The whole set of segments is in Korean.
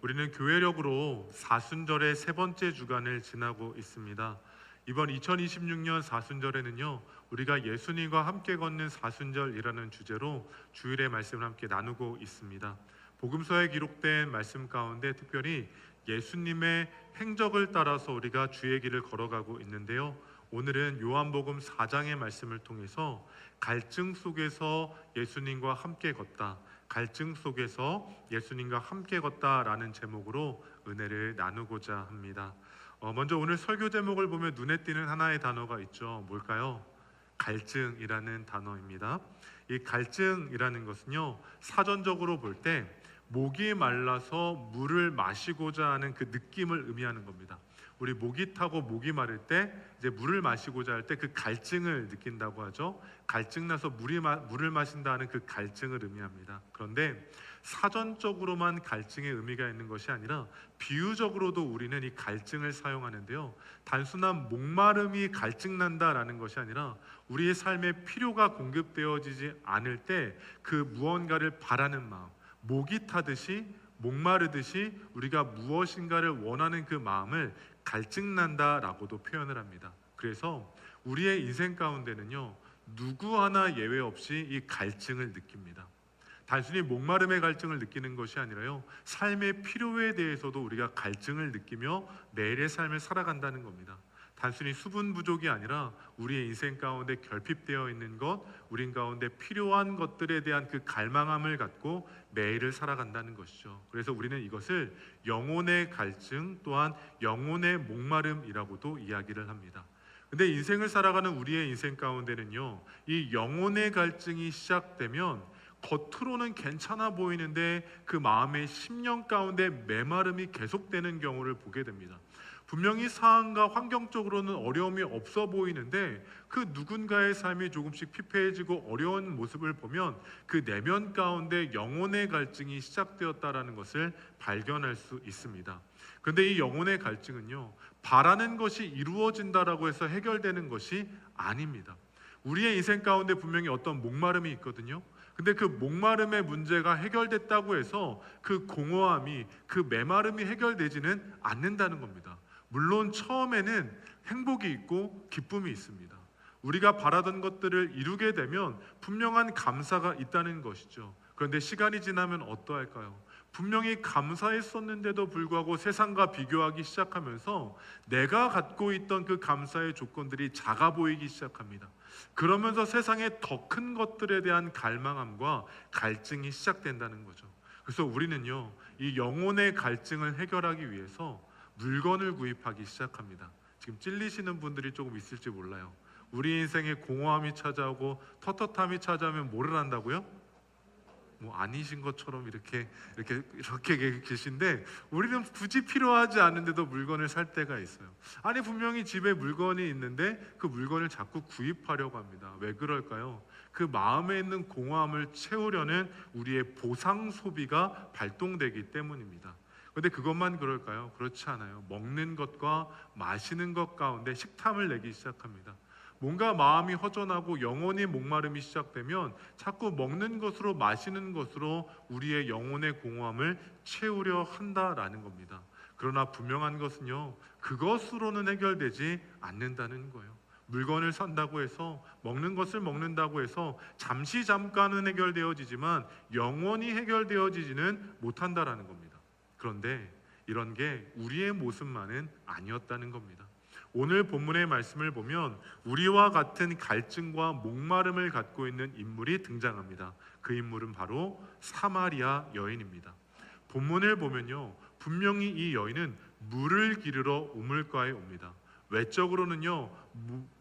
우리는 교회력으로 사순절의 세 번째 주간을 지나고 있습니다. 이번 2026년 사순절에는요, 우리가 예수님과 함께 걷는 사순절이라는 주제로 주일의 말씀을 함께 나누고 있습니다. 복음서에 기록된 말씀 가운데 특별히 예수님의 행적을 따라서 우리가 주의 길을 걸어가고 있는데요. 오늘은 요한복음 4장의 말씀을 통해서 갈증 속에서 예수님과 함께 걷다, 갈증 속에서 예수님과 함께 걷다라는 제목으로 은혜를 나누고자 합니다. 먼저 오늘 설교 제목을 보면 눈에 띄는 하나의 단어가 있죠. 뭘까요? 갈증이라는 단어입니다. 이 갈증이라는 것은요, 사전적으로 볼 때 목이 말라서 물을 마시고자 하는 그 느낌을 의미하는 겁니다. 우리 목이 타고 목이 마를 때 이제 물을 마시고자 할 때 그 갈증을 느낀다고 하죠. 갈증 나서 물을 마신다는 그 갈증을 의미합니다. 그런데 사전적으로만 갈증의 의미가 있는 것이 아니라 비유적으로도 우리는 이 갈증을 사용하는데요. 단순한 목마름이 갈증 난다라는 것이 아니라 우리의 삶에 필요가 공급되어지지 않을 때 그 무언가를 바라는 마음, 목이 타듯이 목마르듯이 우리가 무엇인가를 원하는 그 마음을 갈증난다라고도 표현을 합니다. 그래서 우리의 인생 가운데는요, 누구 하나 예외 없이 이 갈증을 느낍니다. 단순히 목마름의 갈증을 느끼는 것이 아니라요, 삶의 필요에 대해서도 우리가 갈증을 느끼며 매일의 삶을 살아간다는 겁니다. 단순히 수분 부족이 아니라 우리의 인생 가운데 결핍되어 있는 것, 우린 가운데 필요한 것들에 대한 그 갈망함을 갖고 매일을 살아간다는 것이죠. 그래서 우리는 이것을 영혼의 갈증 또한 영혼의 목마름이라고도 이야기를 합니다. 근데 인생을 살아가는 우리의 인생 가운데는요, 이 영혼의 갈증이 시작되면 겉으로는 괜찮아 보이는데 그 마음의 심령 가운데 메마름이 계속되는 경우를 보게 됩니다. 분명히 상황과 환경적으로는 어려움이 없어 보이는데 그 누군가의 삶이 조금씩 피폐해지고 어려운 모습을 보면 그 내면 가운데 영혼의 갈증이 시작되었다라는 것을 발견할 수 있습니다. 그런데 이 영혼의 갈증은요, 바라는 것이 이루어진다라고 해서 해결되는 것이 아닙니다. 우리의 인생 가운데 분명히 어떤 목마름이 있거든요. 근데 그 목마름의 문제가 해결됐다고 해서 그 공허함이, 그 메마름이 해결되지는 않는다는 겁니다. 물론 처음에는 행복이 있고 기쁨이 있습니다. 우리가 바라던 것들을 이루게 되면 분명한 감사가 있다는 것이죠. 그런데 시간이 지나면 어떠할까요? 분명히 감사했었는데도 불구하고 세상과 비교하기 시작하면서 내가 갖고 있던 그 감사의 조건들이 작아 보이기 시작합니다. 그러면서 세상에 더 큰 것들에 대한 갈망함과 갈증이 시작된다는 거죠. 그래서 우리는요, 이 영혼의 갈증을 해결하기 위해서 물건을 구입하기 시작합니다. 지금 찔리시는 분들이 조금 있을지 몰라요. 우리 인생에 공허함이 찾아오고 텁텁함이 찾아오면 뭐를 한다고요? 뭐 아니신 것처럼 이렇게 계신데, 우리는 굳이 필요하지 않은데도 물건을 살 때가 있어요. 아니 분명히 집에 물건이 있는데 그 물건을 자꾸 구입하려고 합니다. 왜 그럴까요? 그 마음에 있는 공허함을 채우려는 우리의 보상 소비가 발동되기 때문입니다. 그런데 그것만 그럴까요? 그렇지 않아요. 먹는 것과 마시는 것 가운데 식탐을 내기 시작합니다. 뭔가 마음이 허전하고 영혼의 목마름이 시작되면 자꾸 먹는 것으로 마시는 것으로 우리의 영혼의 공허함을 채우려 한다라는 겁니다. 그러나 분명한 것은요, 그것으로는 해결되지 않는다는 거예요. 물건을 산다고 해서, 먹는 것을 먹는다고 해서 잠시 잠깐은 해결되어지지만 영원히 해결되어지지는 못한다라는 겁니다. 그런데 이런 게 우리의 모습만은 아니었다는 겁니다. 오늘 본문의 말씀을 보면 우리와 같은 갈증과 목마름을 갖고 있는 인물이 등장합니다. 그 인물은 바로 사마리아 여인입니다. 본문을 보면요, 분명히 이 여인은 물을 기르러 우물가에 옵니다. 외적으로는요,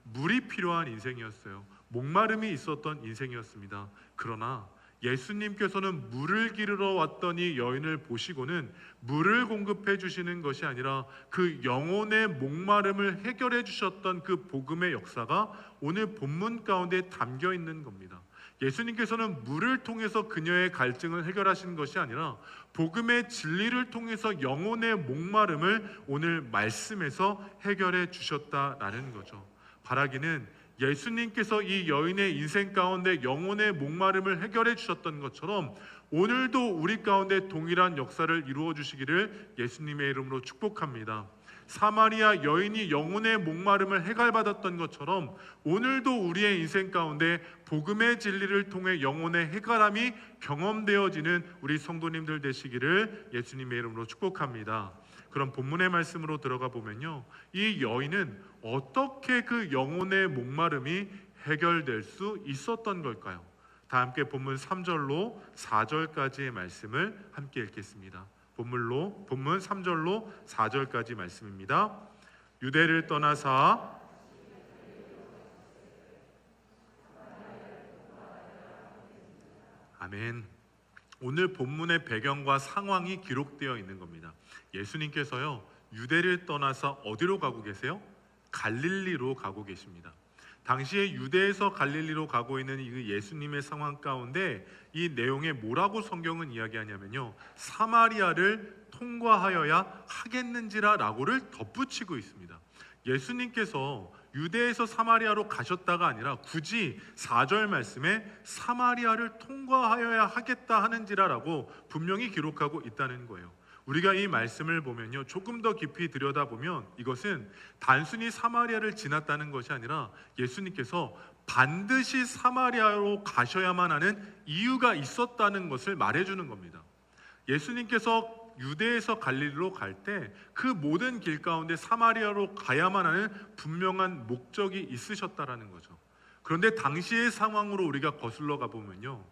물이 필요한 인생이었어요. 목마름이 있었던 인생이었습니다. 그러나 예수님께서는 물을 기르러 왔던 이 여인을 보시고는 물을 공급해 주시는 것이 아니라 그 영혼의 목마름을 해결해 주셨던 그 복음의 역사가 오늘 본문 가운데 담겨 있는 겁니다. 예수님께서는 물을 통해서 그녀의 갈증을 해결하신 것이 아니라 복음의 진리를 통해서 영혼의 목마름을 오늘 말씀에서 해결해 주셨다라는 거죠. 바라기는 예수님께서 이 여인의 인생 가운데 영혼의 목마름을 해결해 주셨던 것처럼 오늘도 우리 가운데 동일한 역사를 이루어 주시기를 예수님의 이름으로 축복합니다. 사마리아 여인이 영혼의 목마름을 해갈받았던 것처럼 오늘도 우리의 인생 가운데 복음의 진리를 통해 영혼의 해갈함이 경험되어지는 우리 성도님들 되시기를 예수님의 이름으로 축복합니다. 그럼 본문의 말씀으로 들어가 보면요, 이 여인은 어떻게 그 영혼의 목마름이 해결될 수 있었던 걸까요? 다 함께 본문 3절로 4절까지의 말씀을 함께 읽겠습니다. 본문 3절로 4절까지 말씀입니다. 유대를 떠나사 아멘. 오늘 본문의 배경과 상황이 기록되어 있는 겁니다. 예수님께서요, 유대를 떠나서 어디로 가고 계세요? 갈릴리로 가고 계십니다. 당시에 유대에서 갈릴리로 가고 있는 이 예수님의 상황 가운데 이 내용에 뭐라고 성경은 이야기하냐면요, 사마리아를 통과하여야 하겠는지라 라고를 덧붙이고 있습니다. 예수님께서 유대에서 사마리아로 가셨다가 아니라 굳이 4절 말씀에 사마리아를 통과하여야 하겠다 하는지라라고 분명히 기록하고 있다는 거예요. 우리가 이 말씀을 보면요, 조금 더 깊이 들여다보면 이것은 단순히 사마리아를 지났다는 것이 아니라 예수님께서 반드시 사마리아로 가셔야만 하는 이유가 있었다는 것을 말해주는 겁니다. 예수님께서 유대에서 갈릴리로 갈 때 그 모든 길 가운데 사마리아로 가야만 하는 분명한 목적이 있으셨다라는 거죠. 그런데 당시의 상황으로 우리가 거슬러 가보면요,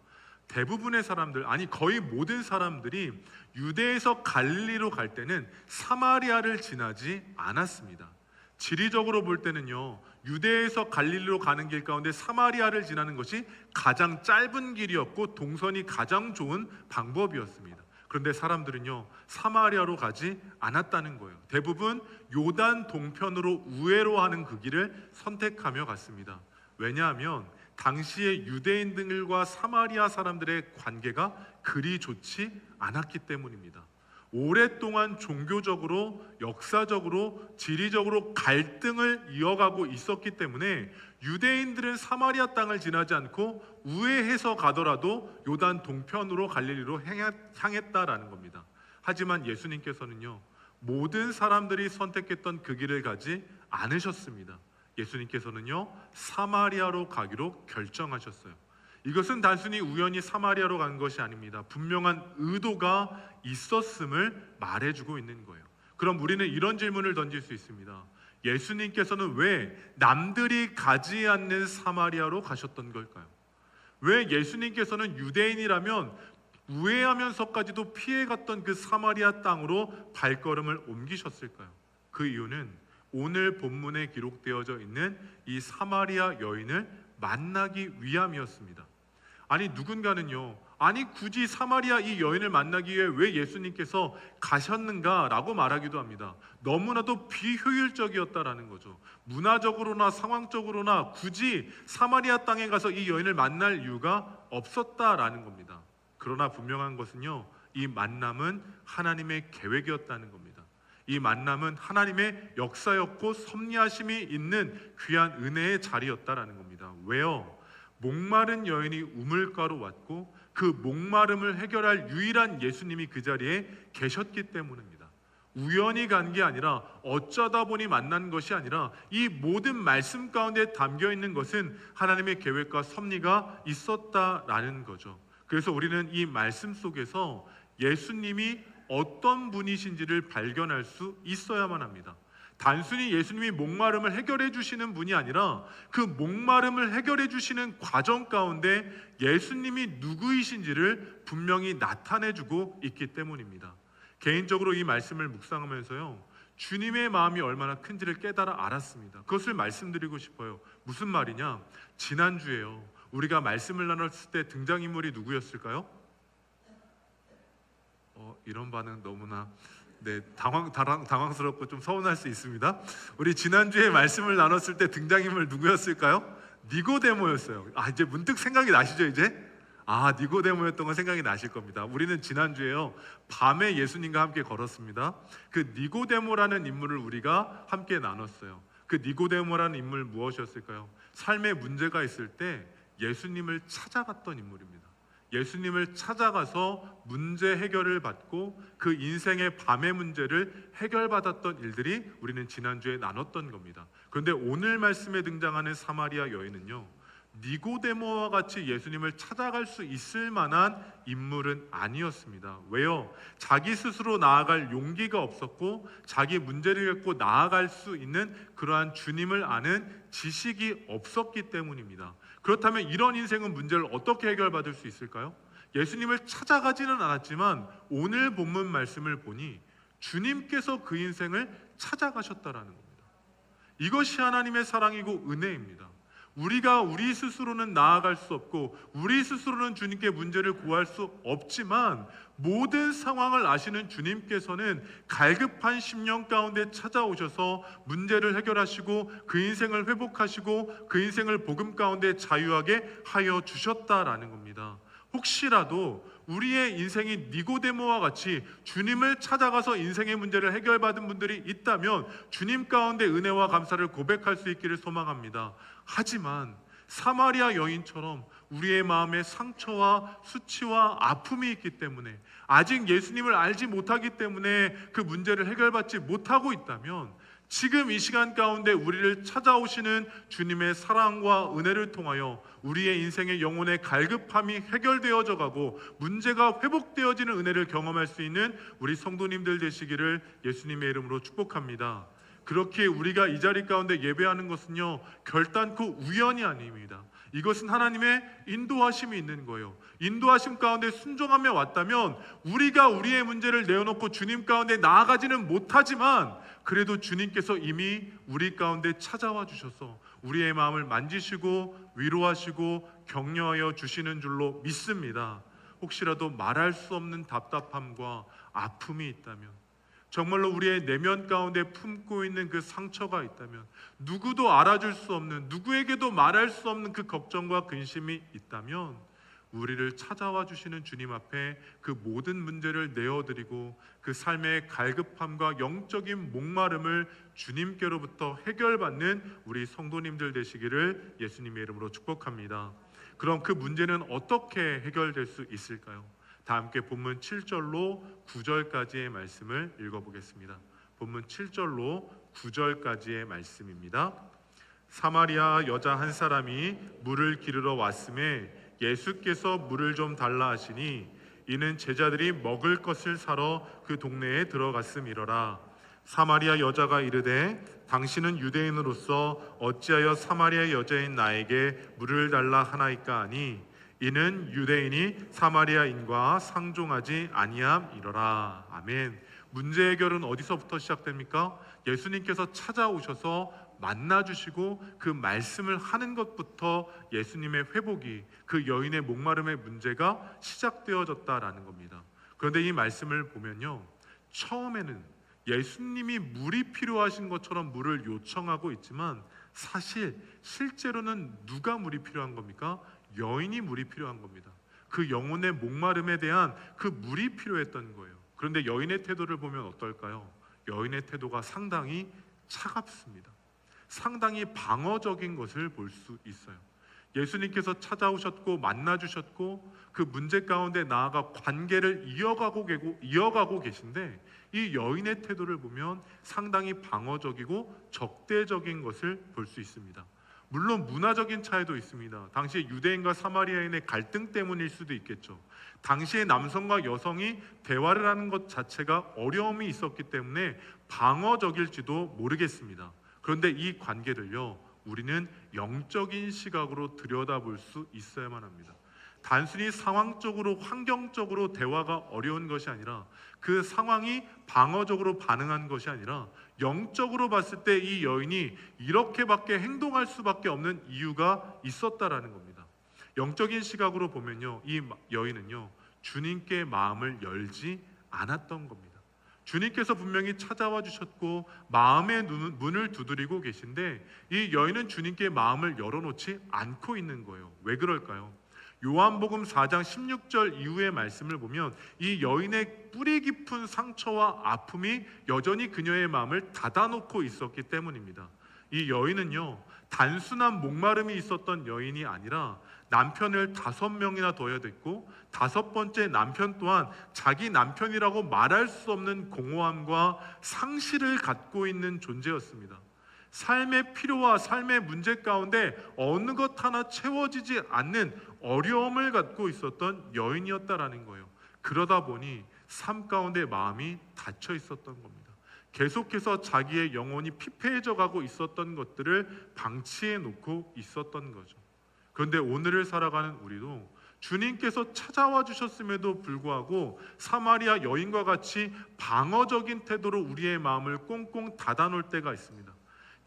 대부분의 사람들, 아니 거의 모든 사람들이 유대에서 갈릴리로 갈 때는 사마리아를 지나지 않았습니다. 지리적으로 볼 때는요, 유대에서 갈릴리로 가는 길 가운데 사마리아를 지나는 것이 가장 짧은 길이었고 동선이 가장 좋은 방법이었습니다. 그런데 사람들은요, 사마리아로 가지 않았다는 거예요. 대부분 요단 동편으로 우회로 하는 그 길을 선택하며 갔습니다. 왜냐하면 당시의 유대인들과 사마리아 사람들의 관계가 그리 좋지 않았기 때문입니다. 오랫동안 종교적으로, 역사적으로, 지리적으로 갈등을 이어가고 있었기 때문에 유대인들은 사마리아 땅을 지나지 않고 우회해서 가더라도 요단 동편으로 갈릴리로 향했다라는 겁니다. 하지만 예수님께서는요, 모든 사람들이 선택했던 그 길을 가지 않으셨습니다. 예수님께서는요, 사마리아로 가기로 결정하셨어요. 이것은 단순히 우연히 사마리아로 간 것이 아닙니다. 분명한 의도가 있었음을 말해주고 있는 거예요. 그럼 우리는 이런 질문을 던질 수 있습니다. 예수님께서는 왜 남들이 가지 않는 사마리아로 가셨던 걸까요? 왜 예수님께서는 유대인이라면 우회하면서까지도 피해갔던 그 사마리아 땅으로 발걸음을 옮기셨을까요? 그 이유는 오늘 본문에 기록되어져 있는 이 사마리아 여인을 만나기 위함이었습니다. 아니 누군가는요, 아니 굳이 사마리아 이 여인을 만나기 위해 왜 예수님께서 가셨는가라고 말하기도 합니다. 너무나도 비효율적이었다라는 거죠. 문화적으로나 상황적으로나 굳이 사마리아 땅에 가서 이 여인을 만날 이유가 없었다라는 겁니다. 그러나 분명한 것은요, 이 만남은 하나님의 계획이었다는 겁니다. 이 만남은 하나님의 역사였고 섭리하심이 있는 귀한 은혜의 자리였다라는 겁니다. 왜요? 목마른 여인이 우물가로 왔고 그 목마름을 해결할 유일한 예수님이 그 자리에 계셨기 때문입니다. 우연히 간 게 아니라 어쩌다 보니 만난 것이 아니라 이 모든 말씀 가운데 담겨 있는 것은 하나님의 계획과 섭리가 있었다라는 거죠. 그래서 우리는 이 말씀 속에서 예수님이 어떤 분이신지를 발견할 수 있어야만 합니다. 단순히 예수님이 목마름을 해결해 주시는 분이 아니라 그 목마름을 해결해 주시는 과정 가운데 예수님이 누구이신지를 분명히 나타내 주고 있기 때문입니다. 개인적으로 이 말씀을 묵상하면서요, 주님의 마음이 얼마나 큰지를 깨달아 알았습니다. 그것을 말씀드리고 싶어요. 무슨 말이냐? 지난주에요, 우리가 말씀을 나눴을 때 등장인물이 누구였을까요? 이런 반응 너무나 당황스럽고 좀 서운할 수 있습니다. 우리 지난주에 말씀을 나눴을 때 등장인물 누구였을까요? 니고데모였어요. 이제 문득 생각이 나시죠? 이제 니고데모였던 건 생각이 나실 겁니다. 우리는 지난주에요, 밤에 예수님과 함께 걸었습니다. 그 니고데모라는 인물을 우리가 함께 나눴어요. 그 니고데모라는 인물 무엇이었을까요? 삶에 문제가 있을 때 예수님을 찾아갔던 인물입니다. 예수님을 찾아가서 문제 해결을 받고 그 인생의 밤의 문제를 해결받았던 일들이 우리는 지난주에 나눴던 겁니다. 그런데 오늘 말씀에 등장하는 사마리아 여인은요, 니고데모와 같이 예수님을 찾아갈 수 있을 만한 인물은 아니었습니다. 왜요? 자기 스스로 나아갈 용기가 없었고 자기 문제를 갖고 나아갈 수 있는 그러한 주님을 아는 지식이 없었기 때문입니다. 그렇다면 이런 인생은 문제를 어떻게 해결받을 수 있을까요? 예수님을 찾아가지는 않았지만 오늘 본문 말씀을 보니 주님께서 그 인생을 찾아가셨다라는 겁니다. 이것이 하나님의 사랑이고 은혜입니다. 우리가 우리 스스로는 나아갈 수 없고 우리 스스로는 주님께 문제를 구할 수 없지만 모든 상황을 아시는 주님께서는 갈급한 심령 가운데 찾아오셔서 문제를 해결하시고 그 인생을 회복하시고 그 인생을 복음 가운데 자유하게 하여 주셨다라는 겁니다. 혹시라도 우리의 인생이 니고데모와 같이 주님을 찾아가서 인생의 문제를 해결받은 분들이 있다면 주님 가운데 은혜와 감사를 고백할 수 있기를 소망합니다. 하지만 사마리아 여인처럼 우리의 마음에 상처와 수치와 아픔이 있기 때문에 아직 예수님을 알지 못하기 때문에 그 문제를 해결받지 못하고 있다면 지금 이 시간 가운데 우리를 찾아오시는 주님의 사랑과 은혜를 통하여 우리의 인생의 영혼의 갈급함이 해결되어져 가고 문제가 회복되어지는 은혜를 경험할 수 있는 우리 성도님들 되시기를 예수님의 이름으로 축복합니다. 그렇게 우리가 이 자리 가운데 예배하는 것은요, 결단코 우연이 아닙니다. 이것은 하나님의 인도하심이 있는 거예요. 인도하심 가운데 순종하며 왔다면 우리가 우리의 문제를 내어놓고 주님 가운데 나아가지는 못하지만 그래도 주님께서 이미 우리 가운데 찾아와 주셔서 우리의 마음을 만지시고 위로하시고 격려하여 주시는 줄로 믿습니다. 혹시라도 말할 수 없는 답답함과 아픔이 있다면, 정말로 우리의 내면 가운데 품고 있는 그 상처가 있다면, 누구도 알아줄 수 없는, 누구에게도 말할 수 없는 그 걱정과 근심이 있다면 우리를 찾아와 주시는 주님 앞에 그 모든 문제를 내어드리고 그 삶의 갈급함과 영적인 목마름을 주님께로부터 해결받는 우리 성도님들 되시기를 예수님의 이름으로 축복합니다. 그럼 그 문제는 어떻게 해결될 수 있을까요? 다 함께 본문 7절로 9절까지의 말씀을 읽어보겠습니다. 본문 7절로 9절까지의 말씀입니다. 사마리아 여자 한 사람이 물을 기르러 왔음에 예수께서 물을 좀 달라 하시니 이는 제자들이 먹을 것을 사러 그 동네에 들어갔음이러라. 사마리아 여자가 이르되 당신은 유대인으로서 어찌하여 사마리아 여자인 나에게 물을 달라 하나이까 하니 이는 유대인이 사마리아인과 상종하지 아니함이러라. 아멘. 문제 해결은 어디서부터 시작됩니까? 예수님께서 찾아오셔서 만나주시고 그 말씀을 하는 것부터 예수님의 회복이, 그 여인의 목마름의 문제가 시작되어졌다라는 겁니다. 그런데 이 말씀을 보면요, 처음에는 예수님이 물이 필요하신 것처럼 물을 요청하고 있지만 사실 실제로는 누가 물이 필요한 겁니까? 여인이 물이 필요한 겁니다. 그 영혼의 목마름에 대한 그 물이 필요했던 거예요. 그런데 여인의 태도를 보면 어떨까요? 여인의 태도가 상당히 차갑습니다. 상당히 방어적인 것을 볼 수 있어요. 예수님께서 찾아오셨고 만나주셨고 그 문제 가운데 나아가 관계를 이어가고 계신데 이 여인의 태도를 보면 상당히 방어적이고 적대적인 것을 볼 수 있습니다. 물론 문화적인 차이도 있습니다. 당시 유대인과 사마리아인의 갈등 때문일 수도 있겠죠. 당시의 남성과 여성이 대화를 하는 것 자체가 어려움이 있었기 때문에 방어적일지도 모르겠습니다. 그런데 이 관계를요, 우리는 영적인 시각으로 들여다볼 수 있어야만 합니다. 단순히 상황적으로, 환경적으로 대화가 어려운 것이 아니라 그 상황이 방어적으로 반응한 것이 아니라 영적으로 봤을 때 이 여인이 이렇게밖에 행동할 수밖에 없는 이유가 있었다라는 겁니다. 영적인 시각으로 보면요, 이 여인은요, 주님께 마음을 열지 않았던 겁니다. 주님께서 분명히 찾아와 주셨고 마음의 문을 두드리고 계신데 이 여인은 주님께 마음을 열어놓지 않고 있는 거예요. 왜 그럴까요? 요한복음 4장 16절 이후의 말씀을 보면 이 여인의 뿌리 깊은 상처와 아픔이 여전히 그녀의 마음을 닫아놓고 있었기 때문입니다. 이 여인은요, 단순한 목마름이 있었던 여인이 아니라 남편을 5명이나 둬야 됐고 5번째 남편 또한 자기 남편이라고 말할 수 없는 공허함과 상실을 갖고 있는 존재였습니다. 삶의 필요와 삶의 문제 가운데 어느 것 하나 채워지지 않는 어려움을 갖고 있었던 여인이었다라는 거예요. 그러다 보니 삶 가운데 마음이 닫혀 있었던 겁니다. 계속해서 자기의 영혼이 피폐해져 가고 있었던 것들을 방치해 놓고 있었던 거죠. 그런데 오늘을 살아가는 우리도 주님께서 찾아와 주셨음에도 불구하고 사마리아 여인과 같이 방어적인 태도로 우리의 마음을 꽁꽁 닫아 놓을 때가 있습니다.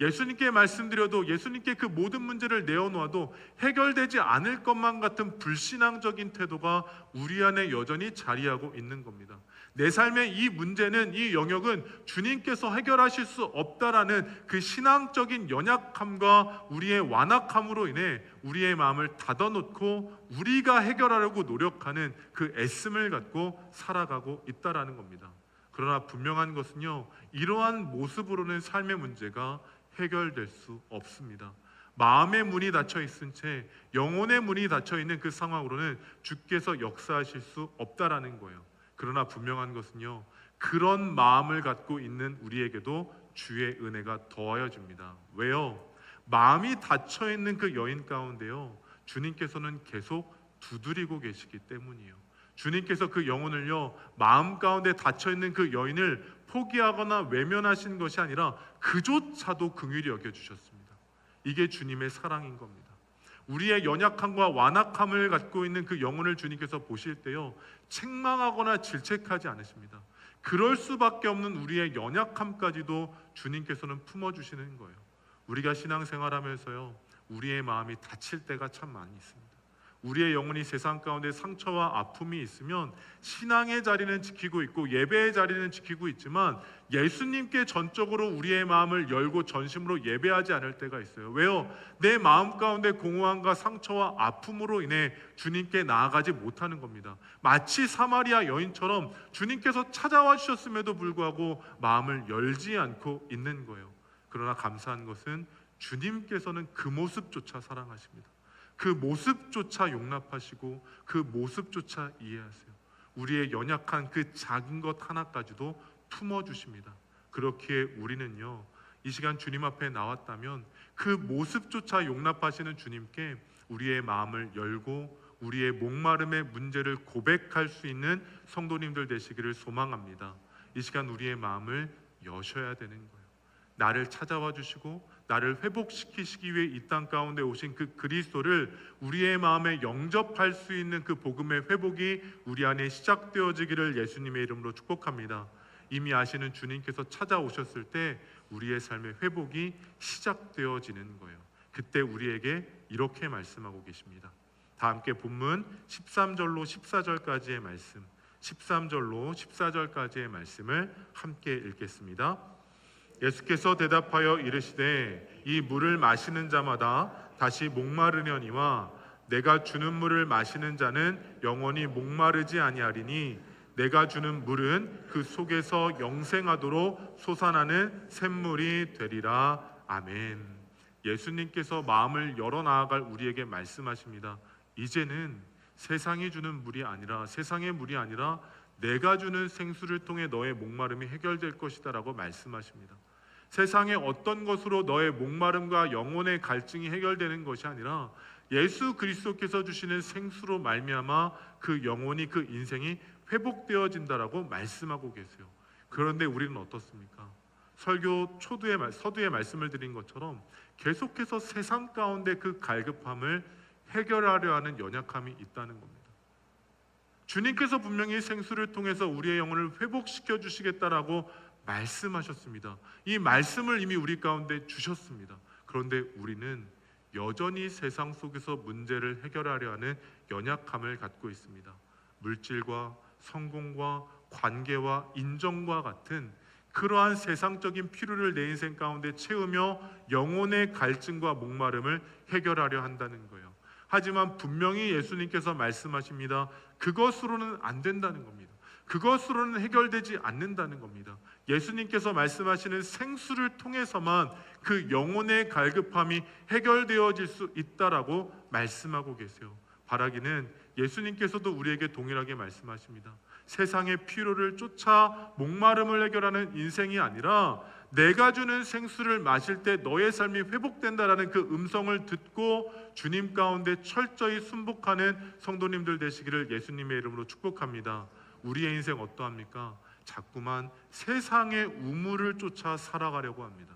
예수님께 말씀드려도, 예수님께 그 모든 문제를 내어놓아도 해결되지 않을 것만 같은 불신앙적인 태도가 우리 안에 여전히 자리하고 있는 겁니다. 내 삶의 이 문제는, 이 영역은 주님께서 해결하실 수 없다라는 그 신앙적인 연약함과 우리의 완악함으로 인해 우리의 마음을 닫아놓고 우리가 해결하려고 노력하는 그 애씀을 갖고 살아가고 있다라는 겁니다. 그러나 분명한 것은요, 이러한 모습으로는 삶의 문제가 해결될 수 없습니다. 마음의 문이 닫혀 있은 채 영혼의 문이 닫혀 있는 그 상황으로는 주께서 역사하실 수 없다라는 거예요. 그러나 분명한 것은요, 그런 마음을 갖고 있는 우리에게도 주의 은혜가 더하여집니다. 왜요? 마음이 닫혀 있는 그 여인 가운데요, 주님께서는 계속 두드리고 계시기 때문이에요. 주님께서 그 영혼을요, 마음 가운데 닫혀 있는 그 여인을 포기하거나 외면하신 것이 아니라 그조차도 긍휼히 여겨 주셨습니다. 이게 주님의 사랑인 겁니다. 우리의 연약함과 완악함을 갖고 있는 그 영혼을 주님께서 보실 때요, 책망하거나 질책하지 않으십니다. 그럴 수밖에 없는 우리의 연약함까지도 주님께서는 품어주시는 거예요. 우리가 신앙생활하면서요, 우리의 마음이 다칠 때가 참 많이 있습니다. 우리의 영혼이 세상 가운데 상처와 아픔이 있으면 신앙의 자리는 지키고 있고 예배의 자리는 지키고 있지만 예수님께 전적으로 우리의 마음을 열고 전심으로 예배하지 않을 때가 있어요. 왜요? 내 마음 가운데 공허함과 상처와 아픔으로 인해 주님께 나아가지 못하는 겁니다. 마치 사마리아 여인처럼 주님께서 찾아와 주셨음에도 불구하고 마음을 열지 않고 있는 거예요. 그러나 감사한 것은 주님께서는 그 모습조차 사랑하십니다. 그 모습조차 용납하시고 그 모습조차 이해하세요. 우리의 연약한 그 작은 것 하나까지도 품어주십니다. 그렇기에 우리는요, 이 시간 주님 앞에 나왔다면 그 모습조차 용납하시는 주님께 우리의 마음을 열고 우리의 목마름의 문제를 고백할 수 있는 성도님들 되시기를 소망합니다. 이 시간 우리의 마음을 여셔야 되는 거예요. 나를 찾아와 주시고 나를 회복시키시기 위해 이 땅 가운데 오신 그 그리스도를 우리의 마음에 영접할 수 있는 그 복음의 회복이 우리 안에 시작되어지기를 예수님의 이름으로 축복합니다. 이미 아시는 주님께서 찾아오셨을 때 우리의 삶의 회복이 시작되어지는 거예요. 그때 우리에게 이렇게 말씀하고 계십니다. 다 함께 본문 13절로 14절까지의 말씀, 13절로 14절까지의 말씀을 함께 읽겠습니다. 예수께서 대답하여 이르시되 이 물을 마시는 자마다 다시 목마르려니와 내가 주는 물을 마시는 자는 영원히 목마르지 아니하리니 내가 주는 물은 그 속에서 영생하도록 솟아나는 샘물이 되리라. 아멘. 예수님께서 마음을 열어 나아갈 우리에게 말씀하십니다. 이제는 세상이 주는 물이 아니라, 세상의 물이 아니라 내가 주는 생수를 통해 너의 목마름이 해결될 것이다 라고 말씀하십니다. 세상의 어떤 것으로 너의 목마름과 영혼의 갈증이 해결되는 것이 아니라 예수 그리스도께서 주시는 생수로 말미암아 그 영혼이, 그 인생이 회복되어진다라고 말씀하고 계세요. 그런데 우리는 어떻습니까? 설교 서두에 말씀을 드린 것처럼 계속해서 세상 가운데 그 갈급함을 해결하려 하는 연약함이 있다는 겁니다. 주님께서 분명히 생수를 통해서 우리의 영혼을 회복시켜 주시겠다라고 말씀하셨습니다. 이 말씀을 이미 우리 가운데 주셨습니다. 그런데 우리는 여전히 세상 속에서 문제를 해결하려 하는 연약함을 갖고 있습니다. 물질과 성공과 관계와 인정과 같은 그러한 세상적인 필요를 내 인생 가운데 채우며 영혼의 갈증과 목마름을 해결하려 한다는 거예요. 하지만 분명히 예수님께서 말씀하십니다. 그것으로는 안 된다는 겁니다. 그것으로는 해결되지 않는다는 겁니다. 예수님께서 말씀하시는 생수를 통해서만 그 영혼의 갈급함이 해결되어질 수 있다라고 말씀하고 계세요. 바라기는 예수님께서도 우리에게 동일하게 말씀하십니다. 세상의 필요를 쫓아 목마름을 해결하는 인생이 아니라 내가 주는 생수를 마실 때 너의 삶이 회복된다라는 그 음성을 듣고 주님 가운데 철저히 순복하는 성도님들 되시기를 예수님의 이름으로 축복합니다. 우리의 인생 어떠합니까? 자꾸만 세상의 우물을 쫓아 살아가려고 합니다.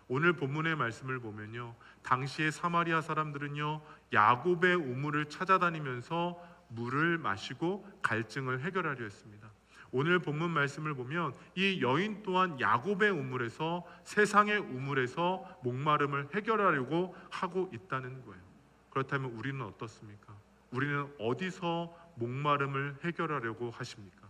오늘 본문의 말씀을 보면요, 당시의 사마리아 사람들은요 야곱의 우물을 찾아다니면서 물을 마시고 갈증을 해결하려 했습니다. 오늘 본문 말씀을 보면 이 여인 또한 야곱의 우물에서, 세상의 우물에서 목마름을 해결하려고 하고 있다는 거예요. 그렇다면 우리는 어떻습니까? 우리는 어디서 목마름을 해결하려고 하십니까?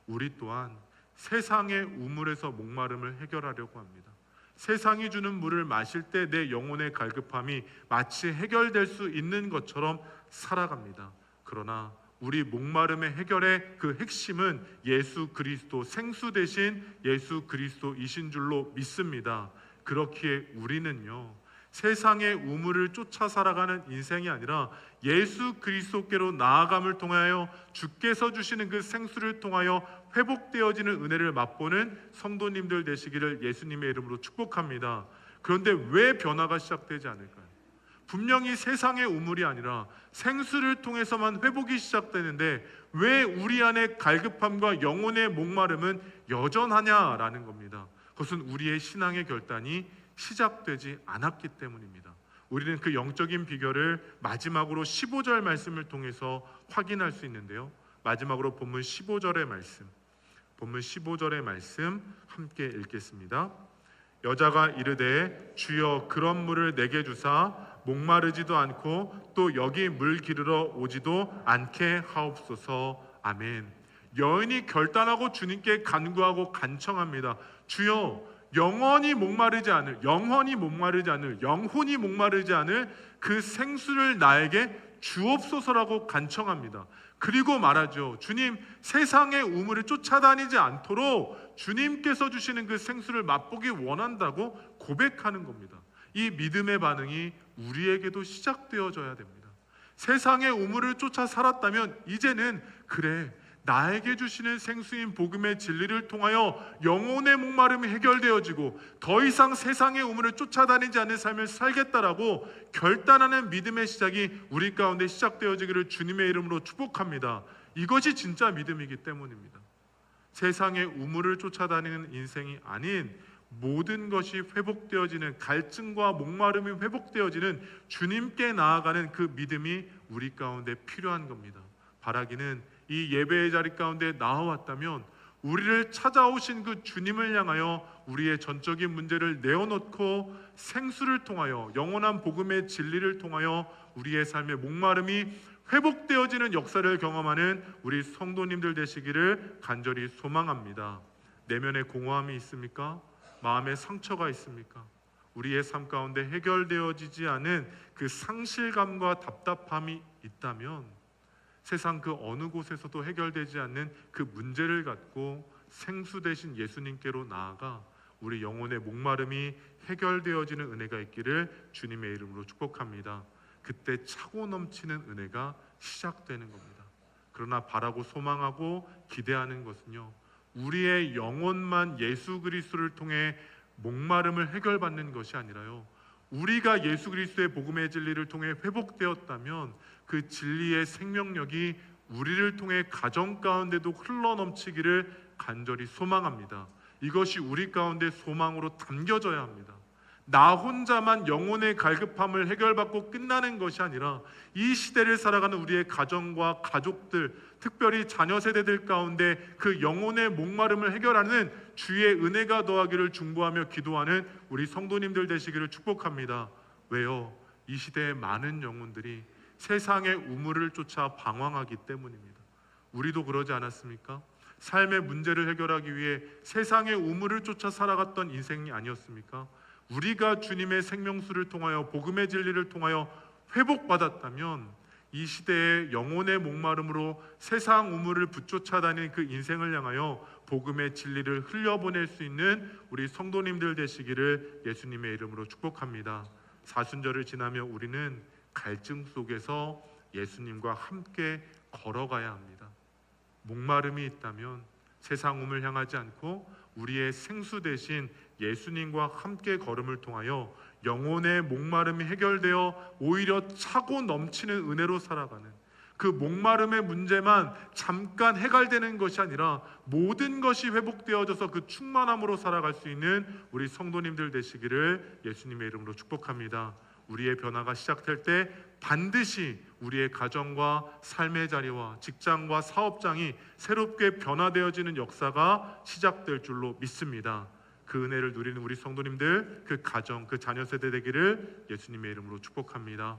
우리 또한 세상의 우물에서 목마름을 해결하려고 합니다. 세상이 주는 물을 마실 때 내 영혼의 갈급함이 마치 해결될 수 있는 것처럼 살아갑니다. 그러나 우리 목마름의 해결의 그 핵심은 예수 그리스도, 생수 대신 예수 그리스도이신 줄로 믿습니다. 그렇기에 우리는요 세상의 우물을 쫓아 살아가는 인생이 아니라 예수 그리스도께로 나아감을 통하여 주께서 주시는 그 생수를 통하여 회복되어지는 은혜를 맛보는 성도님들 되시기를 예수님의 이름으로 축복합니다. 그런데 왜 변화가 시작되지 않을까요? 분명히 세상의 우물이 아니라 생수를 통해서만 회복이 시작되는데 왜 우리 안에 갈급함과 영혼의 목마름은 여전하냐라는 겁니다. 그것은 우리의 신앙의 결단이 시작되지 않았기 때문입니다. 우리는 그 영적인 비결을 마지막으로 15절 말씀을 통해서 확인할 수 있는데요, 마지막으로 본문 15절의 말씀 함께 읽겠습니다. 여자가 이르되 주여 그런 물을 내게 주사 목마르지도 않고 또 여기 물 기르러 오지도 않게 하옵소서. 아멘. 여인이 결단하고 주님께 간구하고 간청합니다. 주여 영혼이 목마르지 않을 그 생수를 나에게 주옵소서라고 간청합니다. 그리고 말하죠. 주님, 세상의 우물을 쫓아다니지 않도록 주님께서 주시는 그 생수를 맛보기 원한다고 고백하는 겁니다. 이 믿음의 반응이 우리에게도 시작되어져야 됩니다. 세상의 우물을 쫓아 살았다면 이제는 그래, 나에게 주시는 생수인 복음의 진리를 통하여 영혼의 목마름이 해결되어지고 더 이상 세상의 우물을 쫓아다니지 않는 삶을 살겠다라고 결단하는 믿음의 시작이 우리 가운데 시작되어지기를 주님의 이름으로 축복합니다. 이것이 진짜 믿음이기 때문입니다. 세상의 우물을 쫓아다니는 인생이 아닌 모든 것이 회복되어지는, 갈증과 목마름이 회복되어지는 주님께 나아가는 그 믿음이 우리 가운데 필요한 겁니다. 바라기는 이 예배의 자리 가운데 나와왔다면 우리를 찾아오신 그 주님을 향하여 우리의 전적인 문제를 내어놓고 생수를 통하여, 영원한 복음의 진리를 통하여 우리의 삶의 목마름이 회복되어지는 역사를 경험하는 우리 성도님들 되시기를 간절히 소망합니다. 내면에 공허함이 있습니까? 마음에 상처가 있습니까? 우리의 삶 가운데 해결되어지지 않은 그 상실감과 답답함이 있다면 세상 그 어느 곳에서도 해결되지 않는 그 문제를 갖고 생수 대신 예수님께로 나아가 우리 영혼의 목마름이 해결되어지는 은혜가 있기를 주님의 이름으로 축복합니다. 그때 차고 넘치는 은혜가 시작되는 겁니다. 그러나 바라고 소망하고 기대하는 것은요, 우리의 영혼만 예수 그리스도를 통해 목마름을 해결받는 것이 아니라요, 우리가 예수 그리스도의 복음의 진리를 통해 회복되었다면 그 진리의 생명력이 우리를 통해 가정 가운데도 흘러넘치기를 간절히 소망합니다. 이것이 우리 가운데 소망으로 담겨져야 합니다. 나 혼자만 영혼의 갈급함을 해결받고 끝나는 것이 아니라 이 시대를 살아가는 우리의 가정과 가족들, 특별히 자녀 세대들 가운데 그 영혼의 목마름을 해결하는 주의 은혜가 더하기를 중보하며 기도하는 우리 성도님들 되시기를 축복합니다. 왜요? 이 시대의 많은 영혼들이 세상의 우물을 쫓아 방황하기 때문입니다. 우리도 그러지 않았습니까? 삶의 문제를 해결하기 위해 세상의 우물을 쫓아 살아갔던 인생이 아니었습니까? 우리가 주님의 생명수를 통하여 복음의 진리를 통하여 회복받았다면 이 시대의 영혼의 목마름으로 세상 우물을 붙쫓아 다니는 그 인생을 향하여 복음의 진리를 흘려보낼 수 있는 우리 성도님들 되시기를 예수님의 이름으로 축복합니다. 사순절을 지나며 우리는 갈증 속에서 예수님과 함께 걸어가야 합니다. 목마름이 있다면 세상 우물 향하지 않고 우리의 생수 대신 예수님과 함께 걸음을 통하여 영혼의 목마름이 해결되어 오히려 차고 넘치는 은혜로 살아가는, 그 목마름의 문제만 잠깐 해결되는 것이 아니라 모든 것이 회복되어져서 그 충만함으로 살아갈 수 있는 우리 성도님들 되시기를 예수님의 이름으로 축복합니다. 우리의 변화가 시작될 때 반드시 우리의 가정과 삶의 자리와 직장과 사업장이 새롭게 변화되어지는 역사가 시작될 줄로 믿습니다. 그 은혜를 누리는 우리 성도님들, 그 가정, 그 자녀 세대 되기를 예수님의 이름으로 축복합니다.